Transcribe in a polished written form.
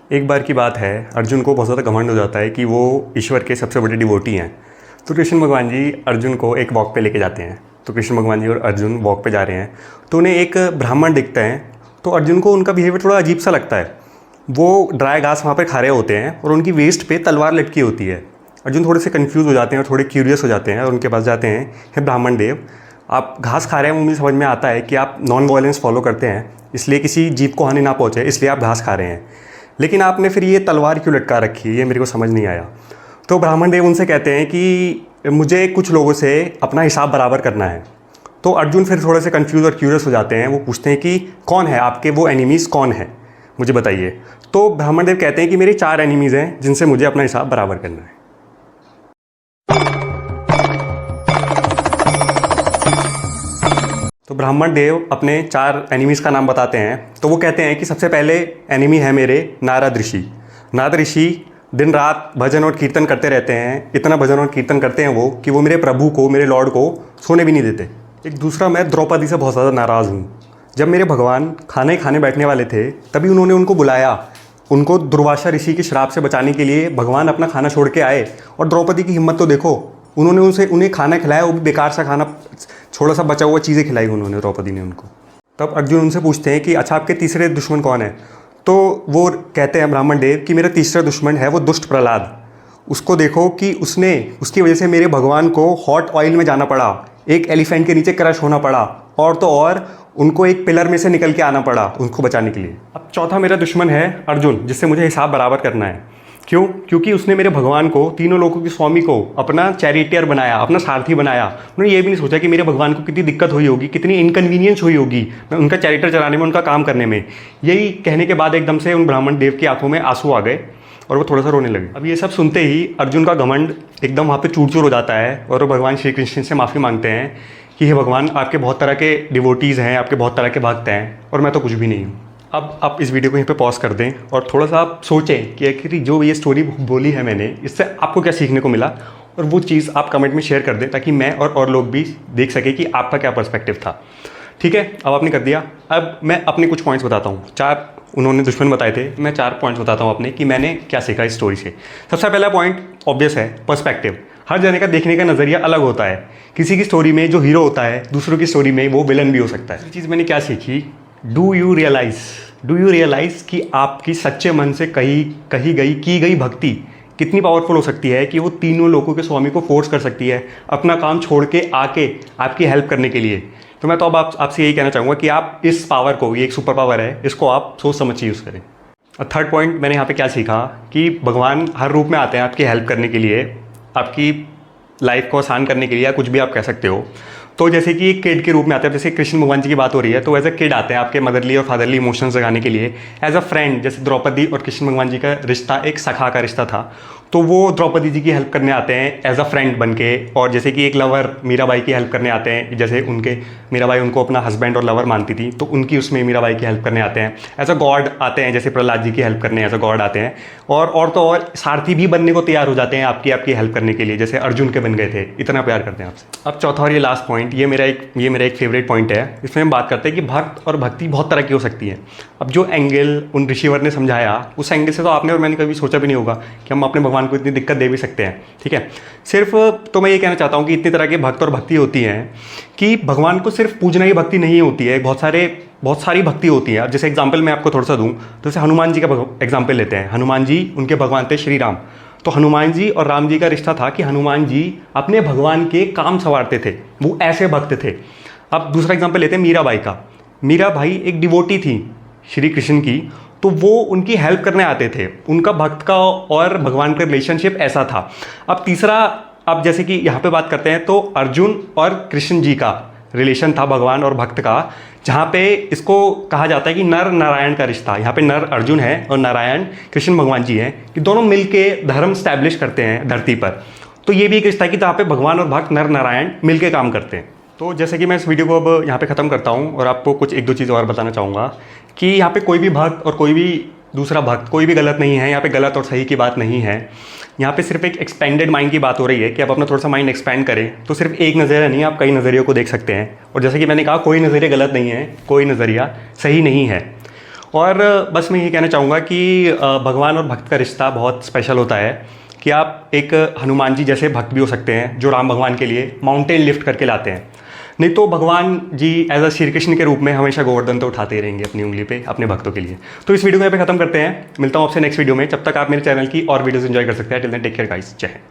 एक बार की बात है, अर्जुन को बहुत ज़्यादा घमंड हो जाता है कि वो ईश्वर के सबसे बड़े डिवोटी हैं। तो कृष्ण भगवान जी अर्जुन को एक वॉक पे लेके जाते हैं। तो कृष्ण भगवान जी और अर्जुन वॉक पे जा रहे हैं, तो उन्हें एक ब्राह्मण दिखते हैं। तो अर्जुन को उनका बिहेवियर थोड़ा अजीब सा लगता है। वो ड्राई घास वहाँ पर खा रहे होते हैं और उनकी वेस्ट पे तलवार लटकी होती है। अर्जुन थोड़े से कन्फ्यूज़ हो जाते हैं और थोड़े क्यूरियस हो जाते हैं और उनके पास जाते हैं, हे ब्राह्मण देव, आप घास खा रहे हैं, मुझे समझ में आता है कि आप नॉन वायलेंस फॉलो करते हैं, इसलिए किसी जीव को हानि ना पहुँचे इसलिए आप घास खा रहे हैं, लेकिन आपने फिर ये तलवार क्यों लटका रखी है, ये मेरे को समझ नहीं आया। तो ब्राह्मण देव उनसे कहते हैं कि मुझे कुछ लोगों से अपना हिसाब बराबर करना है। तो अर्जुन फिर थोड़े से कंफ्यूज और क्यूरियस हो जाते हैं। वो पूछते हैं कि कौन है आपके वो एनिमीज़, कौन है, मुझे बताइए। तो ब्राह्मण देव कहते हैं कि मेरे 4 एनिमीज़ हैं जिनसे मुझे अपना हिसाब बराबर करना है। तो ब्राह्मण देव अपने 4 एनिमीज़ का नाम बताते हैं। तो वो कहते हैं कि सबसे पहले एनिमी है मेरे नारद ऋषि। नारद ऋषि दिन रात भजन और कीर्तन करते रहते हैं। इतना भजन और कीर्तन करते हैं वो कि वो मेरे प्रभु को, मेरे लॉर्ड को सोने भी नहीं देते। एक दूसरा, मैं द्रौपदी से बहुत ज़्यादा नाराज़ हूँ। जब मेरे भगवान खाने खाने बैठने वाले थे तभी उन्होंने उनको बुलाया। उनको दुर्वासा ऋषि के श्राप से बचाने के लिए भगवान अपना खाना छोड़ के आए, और द्रौपदी की हिम्मत तो देखो, उन्होंने उन्हें खाना खिलाया, वो भी बेकार सा खाना, थोड़ा सा बचा हुआ चीज़ें खिलाई उन्होंने, द्रौपदी ने उनको। तब अर्जुन उनसे पूछते हैं कि अच्छा आपके तीसरे दुश्मन कौन है। तो वो कहते हैं ब्राह्मण देव कि मेरा तीसरा दुश्मन है वो दुष्ट प्रहलाद। उसको देखो कि उसकी वजह से मेरे भगवान को हॉट ऑयल में जाना पड़ा, एक एलिफेंट के नीचे क्रश होना पड़ा, और तो और उनको एक पिलर में से निकल के आना पड़ा उनको बचाने के लिए। अब चौथा मेरा दुश्मन है अर्जुन, जिससे मुझे हिसाब बराबर करना है। क्यों? क्योंकि उसने मेरे भगवान को, तीनों लोगों के स्वामी को, अपना चैरिटियर बनाया, अपना सारथी बनाया। उन्होंने ये भी नहीं सोचा कि मेरे भगवान को कितनी दिक्कत हुई होगी, कितनी इनकन्वीनियंस हुई होगी मैं उनका चैरिटर चलाने में, उनका काम करने में। यही कहने के बाद एकदम से उन ब्राह्मण देव की आंखों में आंसू आ गए और वो थोड़ा सा रोने लगे। अब ये सब सुनते ही अर्जुन का घमंड एकदम वहाँ पे चूर चूर हो जाता है और वो भगवान श्री कृष्ण से माफ़ी मांगते हैं कि हे भगवान, आपके बहुत तरह के डिवोटीज़ हैं, आपके बहुत तरह के भक्त हैं, और मैं तो कुछ भी नहीं हूँ। अब आप इस वीडियो को यहीं पे पॉज कर दें और थोड़ा सा आप सोचें कि आखिर जो ये स्टोरी बोली है मैंने, इससे आपको क्या सीखने को मिला, और वो चीज़ आप कमेंट में शेयर कर दें ताकि मैं और लोग भी देख सकें कि आपका क्या पर्सपेक्टिव था। ठीक है, अब आपने कर दिया। अब मैं अपने कुछ पॉइंट्स बताता हूँ। 4 उन्होंने दुश्मन बताए थे, मैं 4 पॉइंट्स बताता हूँ अपने कि मैंने क्या सीखा इस स्टोरी से। सबसे पहला पॉइंट ऑब्वियस है, पर्सपेक्टिव। हर जने का देखने का नज़रिया अलग होता है। किसी की स्टोरी में जो हीरो होता है, दूसरों की स्टोरी में वो विलन भी हो सकता है। ये चीज़ मैंने क्या सीखी, डू यू रियलाइज़ कि आपकी सच्चे मन से की गई भक्ति कितनी पावरफुल हो सकती है कि वो तीनों लोगों के स्वामी को फोर्स कर सकती है अपना काम छोड़ के आके आपकी हेल्प करने के लिए। तो मैं तो अब आपसे यही कहना चाहूँगा कि आप इस पावर को, ये एक सुपर पावर है, इसको आप सोच समझ के यूज़ करें। और थर्ड पॉइंट मैंने यहाँ पे क्या सीखा कि भगवान हर रूप में आते हैं आपकी हेल्प करने के लिए, आपकी लाइफ को आसान करने के लिए, या कुछ भी आप कह सकते हो। तो जैसे कि एक किड के रूप में आते हैं, जैसे कृष्ण भगवान जी की बात हो रही है, तो एज अ किड आते हैं आपके मदरली और फादरली इमोशंस जगाने के लिए। एज अ फ्रेंड, जैसे द्रौपदी और कृष्ण भगवान जी का रिश्ता एक सखा का रिश्ता था, तो वो द्रौपदी जी की हेल्प करने आते हैं एज अ फ्रेंड बन के। और जैसे कि एक लवर मीराबाई की हेल्प करने आते हैं, जैसे मीराबाई उनको अपना हस्बैंड और लवर मानती थी, तो उनकी उसमें मीराबाई की हेल्प करने आते हैं। एज अ गॉड आते हैं, जैसे प्रहलाद जी की हेल्प करने एज अ गॉड आते हैं। और तो और सारथी भी बनने को तैयार हो जाते हैं आपकी हेल्प करने के लिए, जैसे अर्जुन के बन गए थे, इतना प्यार करते हैं आपसे। अब चौथा और ये लास्ट पॉइंट, ये मेरा एक फेवरेट पॉइंट है। इसमें हम बात करते हैं कि भक्त और भक्ति बहुत तरह की हो सकती है। अब जो एंगल उन ऋषिवर ने समझाया, उस एंगल से तो आपने और मैंने कभी सोचा भी नहीं होगा कि हम अपने भगवान को इतनी दिक्कत दे भी सकते हैं। ठीक है, सिर्फ तो मैं ये कहना चाहता हूँ कि इतनी तरह के भक्त और भक्ति होती हैं कि भगवान को सिर्फ पूजना ही भक्ति नहीं होती है, बहुत सारी भक्ति होती है। अब जैसे एग्जाम्पल मैं आपको थोड़ा सा दूँ, तो जैसे हनुमान जी का एग्जाम्पल लेते हैं। हनुमान जी, उनके भगवान थे श्री राम। तो हनुमान जी और राम जी का रिश्ता था कि हनुमान जी अपने भगवान के काम संवारते थे, वो ऐसे भक्त थे। अब दूसरा एग्जाम्पल लेते हैं मीराबाई का। मीराबाई एक डिवोटी थी श्री कृष्ण की, तो वो उनकी हेल्प करने आते थे। उनका भक्त का और भगवान का रिलेशनशिप ऐसा था। अब तीसरा, अब जैसे कि यहाँ पे बात करते हैं, तो अर्जुन और कृष्ण जी का रिलेशन था भगवान और भक्त का, जहाँ पे इसको कहा जाता है कि नर नारायण का रिश्ता। यहाँ पे नर अर्जुन है और नारायण कृष्ण भगवान जी हैं, कि दोनों मिलके धर्म स्टैब्लिश करते हैं धरती पर। तो ये भी एक रिश्ता है कि जहाँ पे भगवान और भक्त नर नारायण मिलके काम करते हैं। तो जैसे कि मैं इस वीडियो को अब यहाँ पे ख़त्म करता हूँ और आपको कुछ 1-2 चीज़ और बताना चाहूँगा कि यहाँ पे कोई भी भक्त और कोई भी दूसरा भक्त कोई भी गलत नहीं है। यहाँ पे गलत और सही की बात नहीं है। यहाँ पे सिर्फ एक एक्सपेंडेड माइंड की बात हो रही है कि आप अपना थोड़ा सा माइंड एक्सपेंड करें, तो सिर्फ एक नज़रिया नहीं, आप कई नज़रियों को देख सकते हैं। और जैसे कि मैंने कहा, कोई नज़रिया गलत नहीं है, कोई नज़रिया सही नहीं है। और बस मैं ये कहना चाहूँगा कि भगवान और भक्त का रिश्ता बहुत स्पेशल होता है कि आप एक हनुमान जी जैसे भक्त भी हो सकते हैं जो राम भगवान के लिए माउंटेन लिफ्ट करके लाते हैं। नहीं तो भगवान जी एज अ श्री कृष्ण के रूप में हमेशा गोवर्धन तो उठाते ही रहेंगे अपनी उंगली पे अपने भक्तों के लिए। तो इस वीडियो को यहाँ पे खत्म करते हैं, मिलता हूँ आपसे नेक्स्ट वीडियो में। जब तक आप मेरे चैनल की और वीडियोस एंजॉय कर सकते हैं। Till then take care guys, जय हिंद।